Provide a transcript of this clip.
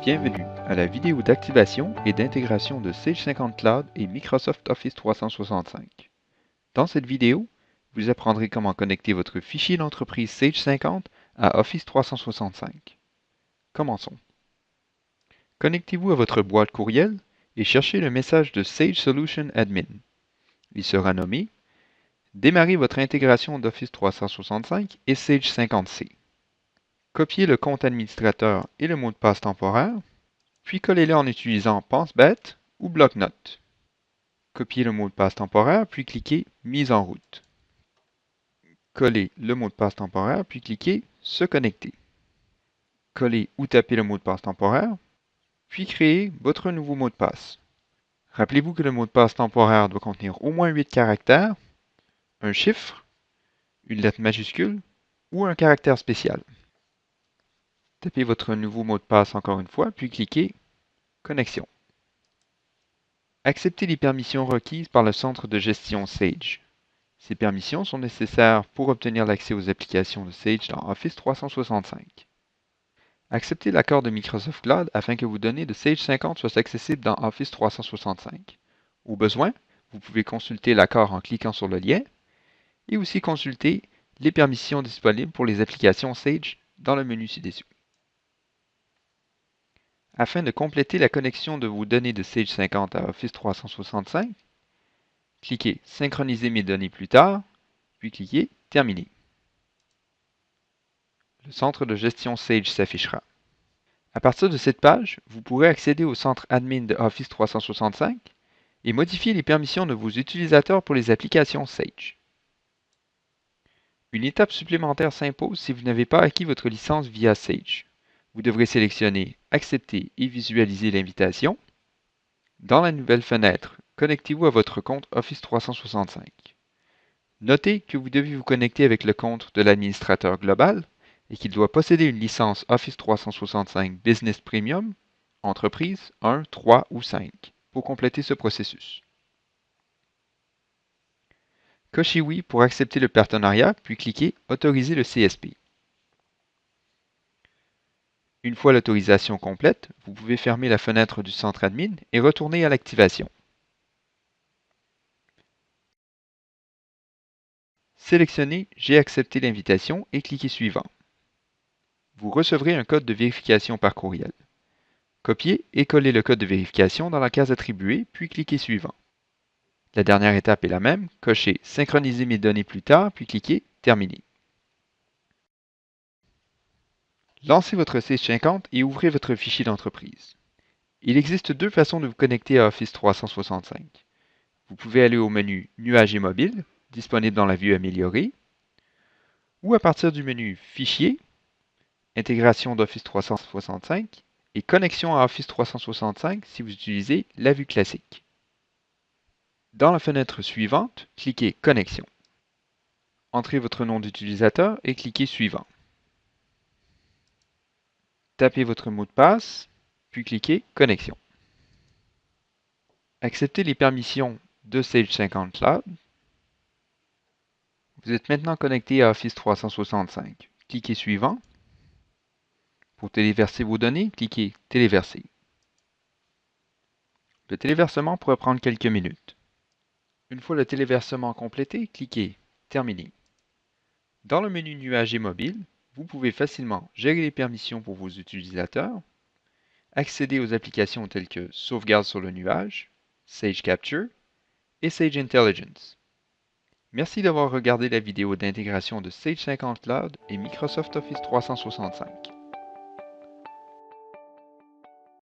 Bienvenue à la vidéo d'activation et d'intégration de Sage 50 Cloud et Microsoft Office 365. Dans cette vidéo, vous apprendrez comment connecter votre fichier d'entreprise Sage 50 à Office 365. Commençons. Connectez-vous à votre boîte courriel et cherchez le message de Sage Solution Admin. Il sera nommé « Démarrez votre intégration d'Office 365 et Sage 50C ». Copiez le compte administrateur et le mot de passe temporaire, puis collez-les en utilisant pense-bête ou bloc-notes. Copiez le mot de passe temporaire, puis cliquez « Mise en route ». Collez le mot de passe temporaire, puis cliquez « Se connecter ». Collez ou tapez le mot de passe temporaire, puis créez votre nouveau mot de passe. Rappelez-vous que le mot de passe temporaire doit contenir au moins 8 caractères, un chiffre, une lettre majuscule ou un caractère spécial. Tapez votre nouveau mot de passe encore une fois, puis cliquez « Connexion ». Acceptez les permissions requises par le centre de gestion Sage. Ces permissions sont nécessaires pour obtenir l'accès aux applications de Sage dans Office 365. Acceptez l'accord de Microsoft Cloud afin que vos données de Sage 50 soient accessibles dans Office 365. Au besoin, vous pouvez consulter l'accord en cliquant sur le lien et aussi consulter les permissions disponibles pour les applications Sage dans le menu ci-dessous. Afin de compléter la connexion de vos données de Sage 50 à Office 365, cliquez « Synchroniser mes données plus tard », puis cliquez « Terminer ». Le centre de gestion Sage s'affichera. À partir de cette page, vous pourrez accéder au centre admin de Office 365 et modifier les permissions de vos utilisateurs pour les applications Sage. Une étape supplémentaire s'impose si vous n'avez pas acquis votre licence via Sage. Vous devrez sélectionner « Accepter et visualiser l'invitation ». Dans la nouvelle fenêtre, connectez-vous à votre compte Office 365. Notez que vous devez vous connecter avec le compte de l'administrateur global et qu'il doit posséder une licence Office 365 Business Premium, Entreprise 1, 3 ou 5 pour compléter ce processus. Cochez oui pour accepter le partenariat, puis cliquez « Autoriser le CSP ». Une fois l'autorisation complète, vous pouvez fermer la fenêtre du centre admin et retourner à l'activation. Sélectionnez « J'ai accepté l'invitation » et cliquez « Suivant ». Vous recevrez un code de vérification par courriel. Copiez et collez le code de vérification dans la case attribuée, puis cliquez « Suivant ». La dernière étape est la même, cochez « Synchroniser mes données plus tard », puis cliquez « Terminer ». Lancez votre Sage 50 et ouvrez votre fichier d'entreprise. Il existe deux façons de vous connecter à Office 365. Vous pouvez aller au menu « Nuages et mobiles », disponible dans la vue améliorée, ou à partir du menu « Fichier », Intégration d'Office 365 et Connexion à Office 365 si vous utilisez la vue classique. Dans la fenêtre suivante, cliquez « Connexion ». Entrez votre nom d'utilisateur et cliquez « Suivant ». Tapez votre mot de passe, puis cliquez « Connexion ». Acceptez les permissions de Sage 50 Cloud. Vous êtes maintenant connecté à Office 365. Cliquez « Suivant ». Pour téléverser vos données, cliquez « Téléverser ». Le téléversement pourrait prendre quelques minutes. Une fois le téléversement complété, cliquez « Terminer ». Dans le menu Nuages et mobiles, vous pouvez facilement gérer les permissions pour vos utilisateurs, accéder aux applications telles que Sauvegarde sur le nuage, Sage Capture et Sage Intelligence. Merci d'avoir regardé la vidéo d'intégration de Sage 50 Cloud et Microsoft Office 365.